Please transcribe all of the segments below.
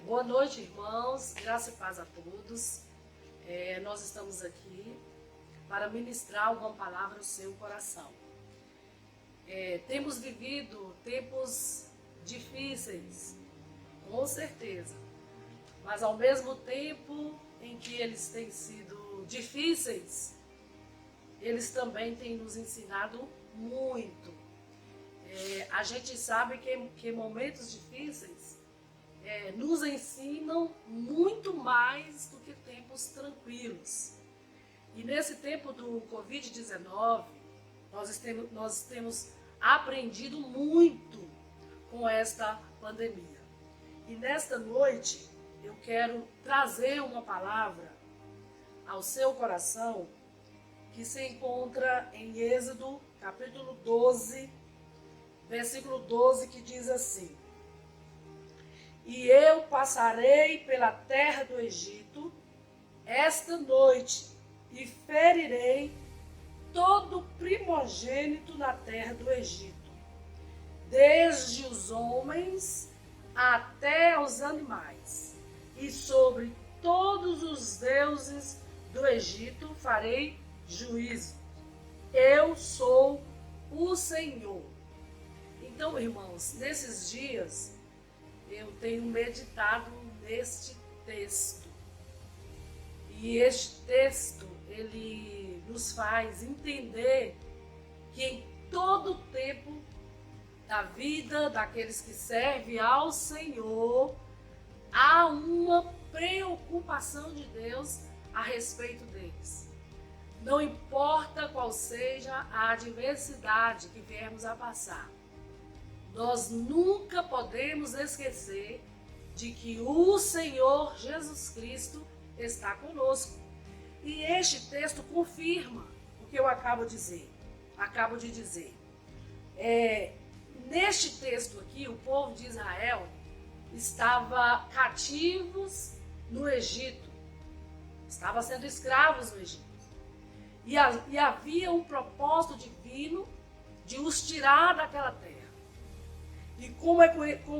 Boa noite, irmãos, graça e paz a todos. Nós estamos aqui para ministrar alguma palavra no seu coração. Temos vivido tempos difíceis, com certeza, mas ao mesmo tempo em que eles têm sido difíceis, eles também têm nos ensinado muito. A gente sabe que momentos difíceis nos ensinam muito mais do que tempos tranquilos. E nesse tempo do Covid-19, nós temos aprendido muito com esta pandemia. E nesta noite eu quero trazer uma palavra ao seu coração que se encontra em Êxodo, capítulo 12, versículo 12, que diz assim: E eu passarei pela terra do Egito esta noite e ferirei todo primogênito na terra do Egito, desde os homens até os animais, e sobre todos os deuses do Egito farei juízo. Eu sou o Senhor. Então, irmãos, nesses dias eu tenho meditado neste texto. E este texto, ele nos faz entender que em todo tempo da vida daqueles que servem ao Senhor, há uma preocupação de Deus a respeito deles. Não importa qual seja a adversidade que viermos a passar, nós nunca podemos esquecer de que o Senhor Jesus Cristo está conosco. E este texto confirma o que eu acabo de dizer. Neste texto aqui, o povo de Israel estava cativos no Egito, estava sendo escravos no Egito. E havia um propósito divino de os tirar daquela terra. E como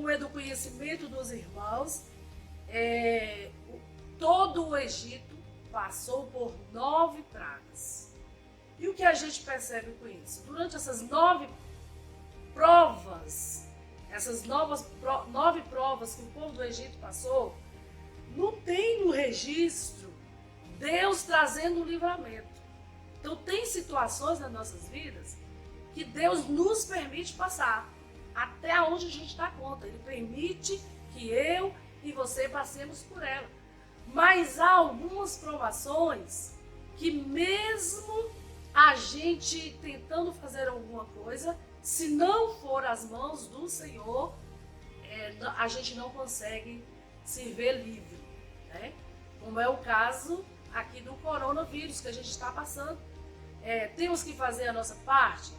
é do conhecimento dos irmãos, todo o Egito passou por 9 pragas. E o que a gente percebe com isso? Durante essas 9 provas, essas 9 provas que o povo do Egito passou, não tem no registro Deus trazendo um livramento. Então tem situações nas nossas vidas que Deus nos permite passar, até onde a gente dá conta. Ele permite que eu e você passemos por ela. Mas há algumas provações que mesmo a gente tentando fazer alguma coisa, se não for as mãos do Senhor, a gente não consegue se ver livre, né? Como é o caso aqui do coronavírus que a gente está passando. Temos que fazer a nossa parte?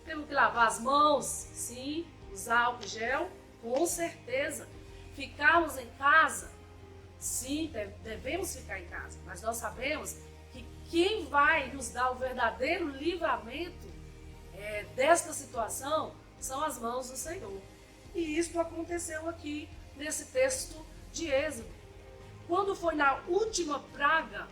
Temos que lavar as mãos, sim, usar álcool gel, com certeza. Ficarmos em casa, sim, devemos ficar em casa, mas nós sabemos que quem vai nos dar o verdadeiro livramento desta situação são as mãos do Senhor. E isso aconteceu aqui nesse texto de Êxodo. Quando foi na última praga,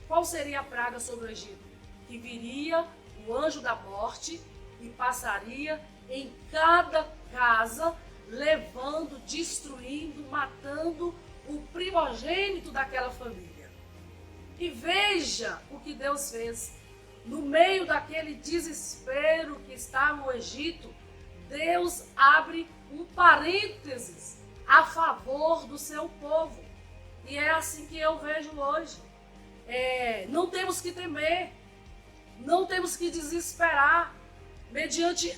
qual seria a praga sobre o Egito? Que viria o anjo da morte e passaria em cada casa, levando, destruindo, matando o primogênito daquela família. E veja o que Deus fez. No meio daquele desespero que está no Egito, Deus abre um parênteses a favor do seu povo. E é assim que eu vejo hoje. Não temos que temer, não temos que desesperar. Mediante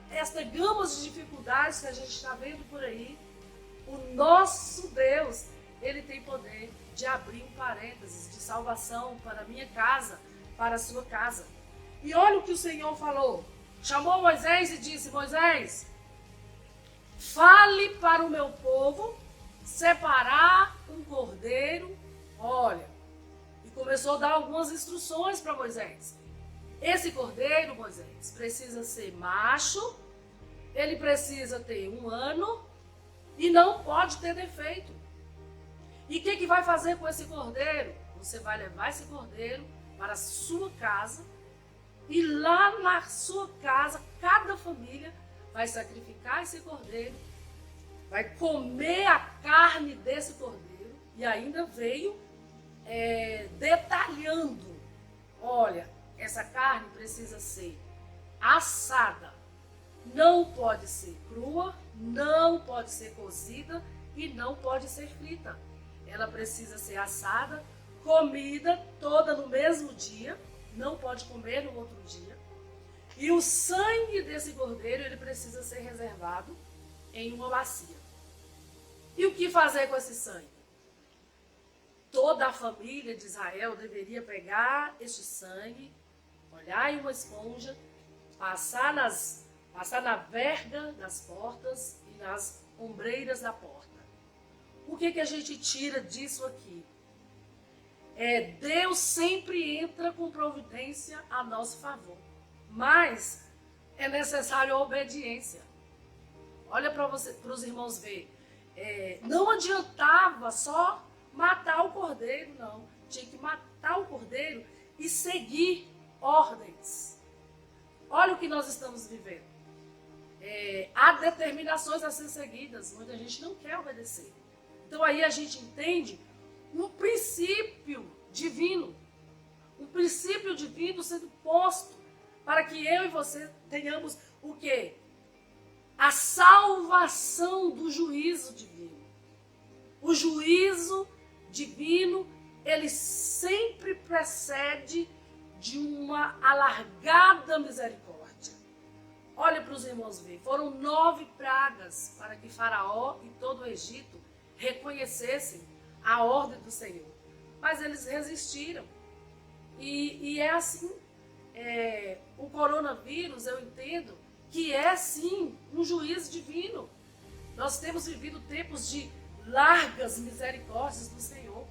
esta gama de dificuldades que a gente está vendo por aí, o nosso Deus, Ele tem poder de abrir um parênteses de salvação para a minha casa, para a sua casa. E olha o que o Senhor falou. Chamou Moisés e disse: Moisés, fale para o meu povo separar um cordeiro. Olha, e começou a dar algumas instruções para Moisés. Esse cordeiro, Moisés, precisa ser macho, ele precisa ter 1 ano e não pode ter defeito. E o que vai fazer com esse cordeiro? Você vai levar esse cordeiro para a sua casa e lá na sua casa, cada família vai sacrificar esse cordeiro, vai comer a carne desse cordeiro e ainda veio detalhando, olha, essa carne precisa ser assada, não pode ser crua, não pode ser cozida e não pode ser frita. Ela precisa ser assada, comida toda no mesmo dia, não pode comer no outro dia. E o sangue desse cordeiro, ele precisa ser reservado em uma bacia. E o que fazer com esse sangue? Toda a família de Israel deveria pegar este sangue, olhar em uma esponja, passar na verga das portas e nas ombreiras da porta. O que a gente tira disso aqui? Deus sempre entra com providência a nosso favor, mas é necessário a obediência. Olha para os irmãos ver. Não adiantava só matar o cordeiro, não. Tinha que matar o cordeiro e seguir ordens. Olha o que nós estamos vivendo. Há determinações a ser seguidas, muita gente não quer obedecer. Então aí a gente entende um princípio divino. Um princípio divino sendo posto para que eu e você tenhamos o quê? A salvação do juízo divino. O juízo divino, ele sempre precede de uma alargada misericórdia. Olha para os irmãos ver, foram 9 pragas para que Faraó e todo o Egito reconhecessem a ordem do Senhor. Mas eles resistiram. E é assim, o coronavírus, eu entendo que é sim um juízo divino. Nós temos vivido tempos de largas misericórdias do Senhor.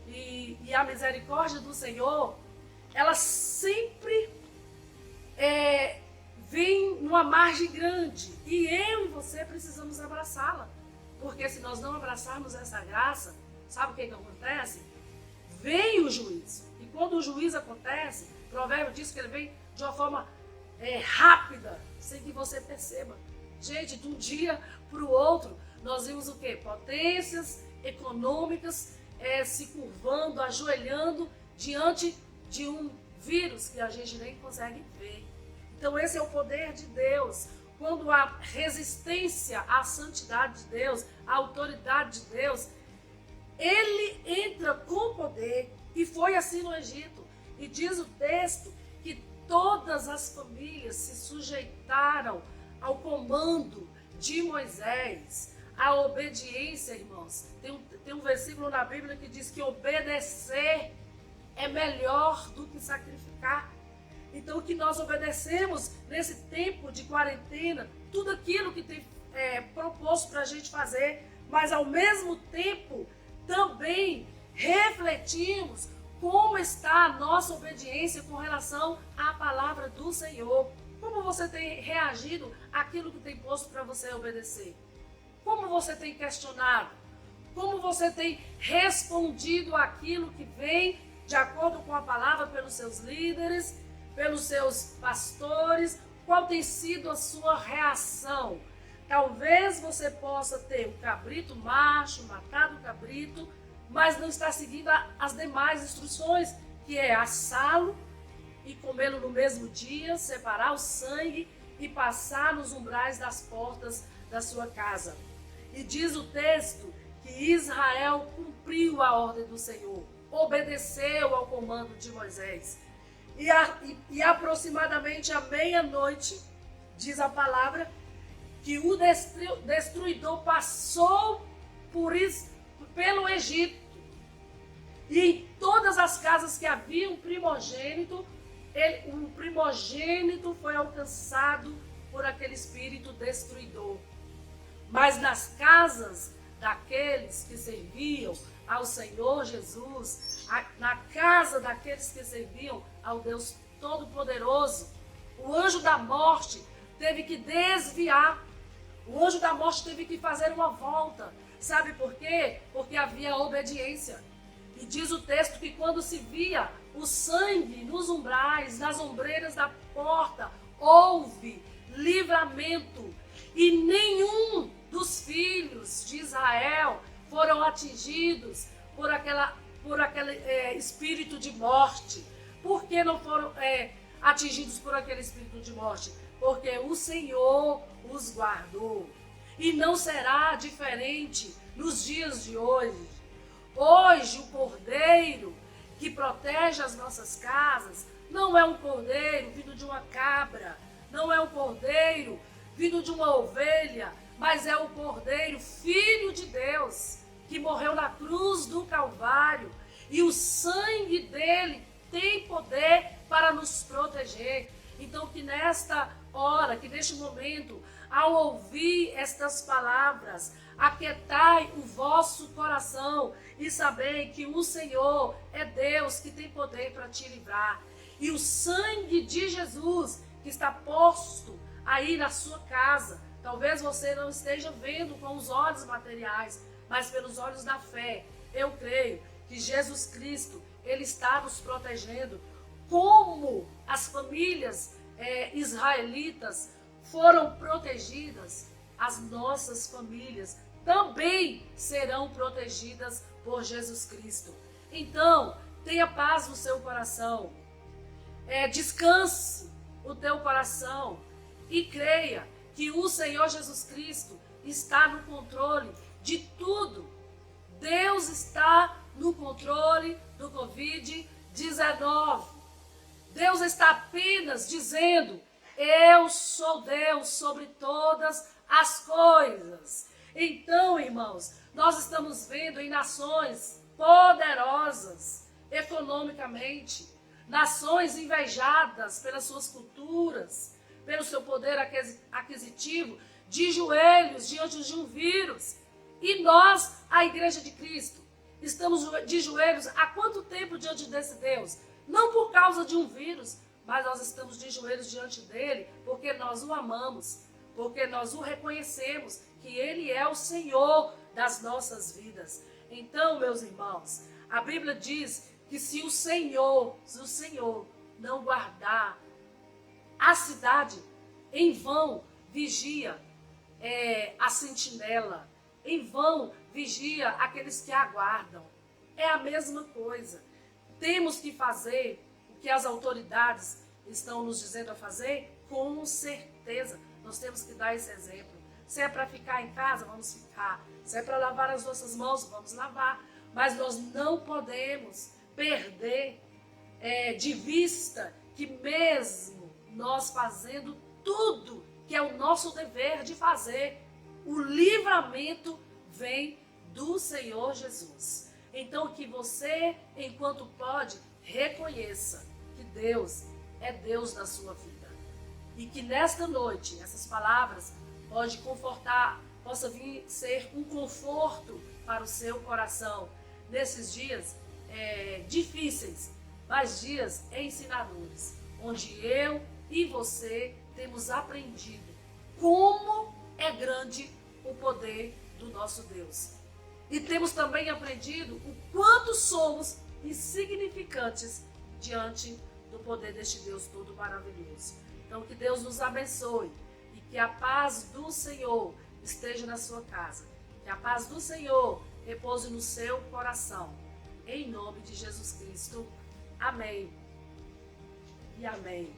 E a misericórdia do Senhor, ela sempre vem numa margem grande. E eu e você precisamos abraçá-la. Porque se nós não abraçarmos essa graça, sabe o que acontece? Vem o juízo. E quando o juízo acontece, o provérbio diz que ele vem de uma forma rápida, sem que você perceba. Gente, de um dia para o outro, nós vimos o quê? Potências econômicas se curvando, ajoelhando diante de um vírus que a gente nem consegue ver. Então esse é o poder de Deus. Quando há resistência à santidade de Deus, à autoridade de Deus, ele entra com poder, e foi assim no Egito. E diz o texto que todas as famílias se sujeitaram ao comando de Moisés, à obediência, irmãos. Tem um versículo na Bíblia que diz que obedecer é melhor do que sacrificar. Então, que nós obedecemos nesse tempo de quarentena, tudo aquilo que tem proposto para a gente fazer, mas ao mesmo tempo também refletimos como está a nossa obediência com relação à palavra do Senhor. Como você tem reagido àquilo que tem posto para você obedecer? Como você tem questionado? Como você tem respondido àquilo que vem de acordo com a palavra pelos seus líderes, pelos seus pastores? Qual tem sido a sua reação? Talvez você possa ter um cabrito macho, matado o cabrito, mas não está seguindo as demais instruções, que é assá-lo e comê-lo no mesmo dia, separar o sangue e passar nos umbrais das portas da sua casa. E diz o texto que Israel cumpriu a ordem do Senhor, obedeceu ao comando de Moisés. E aproximadamente à meia-noite, diz a palavra, que o destruidor passou pelo Egito. E em todas as casas que havia um primogênito, o primogênito foi alcançado por aquele espírito destruidor. Mas nas casas daqueles que serviam ao Senhor Jesus, na casa daqueles que serviam ao Deus Todo-Poderoso, o anjo da morte teve que desviar, O anjo da morte teve que fazer uma volta. Sabe por quê? Porque havia obediência. E diz o texto que quando se via o sangue nos umbrais, nas ombreiras da porta, houve livramento. E nenhum dos filhos de Israel foram atingidos por aquele espírito de morte. Por que não foram atingidos por aquele espírito de morte? Porque o Senhor os guardou. E não será diferente nos dias de hoje. Hoje, o cordeiro que protege as nossas casas não é um cordeiro vindo de uma cabra, não é um cordeiro vindo de uma ovelha, mas é o cordeiro, filho de Deus, que morreu na cruz do Calvário. E o sangue dele tem poder para nos proteger. Então, que nesta hora, que neste momento, ao ouvir estas palavras, aquietai o vosso coração e sabei que o Senhor é Deus que tem poder para te livrar. E o sangue de Jesus que está posto aí na sua casa, talvez você não esteja vendo com os olhos materiais, mas pelos olhos da fé, eu creio que Jesus Cristo, Ele está nos protegendo, como as famílias israelitas foram protegidas, as nossas famílias também serão protegidas por Jesus Cristo. Então, tenha paz no seu coração, descanse o teu coração e creia que o Senhor Jesus Cristo está no controle de tudo. Deus está no controle do Covid-19. Deus está apenas dizendo: eu sou Deus sobre todas as coisas. Então, irmãos, nós estamos vendo em nações poderosas economicamente, nações invejadas pelas suas culturas, pelo seu poder aquisitivo, de joelhos diante de um vírus. E nós, a Igreja de Cristo, estamos de joelhos há quanto tempo diante desse Deus? Não por causa de um vírus, mas nós estamos de joelhos diante dele porque nós o amamos, porque nós o reconhecemos que ele é o Senhor das nossas vidas. Então, meus irmãos, a Bíblia diz que se o Senhor não guardar a cidade, em vão vigia a sentinela, em vão vigia aqueles que aguardam. É a mesma coisa. Temos que fazer o que as autoridades estão nos dizendo a fazer? Com certeza. Nós temos que dar esse exemplo. Se é para ficar em casa, vamos ficar. Se é para lavar as nossas mãos, vamos lavar. Mas nós não podemos perder de vista que mesmo nós fazendo tudo que é o nosso dever de fazer, o livramento vem do Senhor Jesus. Então que você, enquanto pode, reconheça que Deus é Deus na sua vida. E que nesta noite, essas palavras pode confortar, possa vir ser um conforto para o seu coração. Nesses dias difíceis, mas dias ensinadores, onde eu e você temos aprendido como é grande o poder do nosso Deus. E temos também aprendido o quanto somos insignificantes diante do poder deste Deus todo maravilhoso. Então que Deus nos abençoe e que a paz do Senhor esteja na sua casa. Que a paz do Senhor repouse no seu coração. Em nome de Jesus Cristo. Amém. E amém.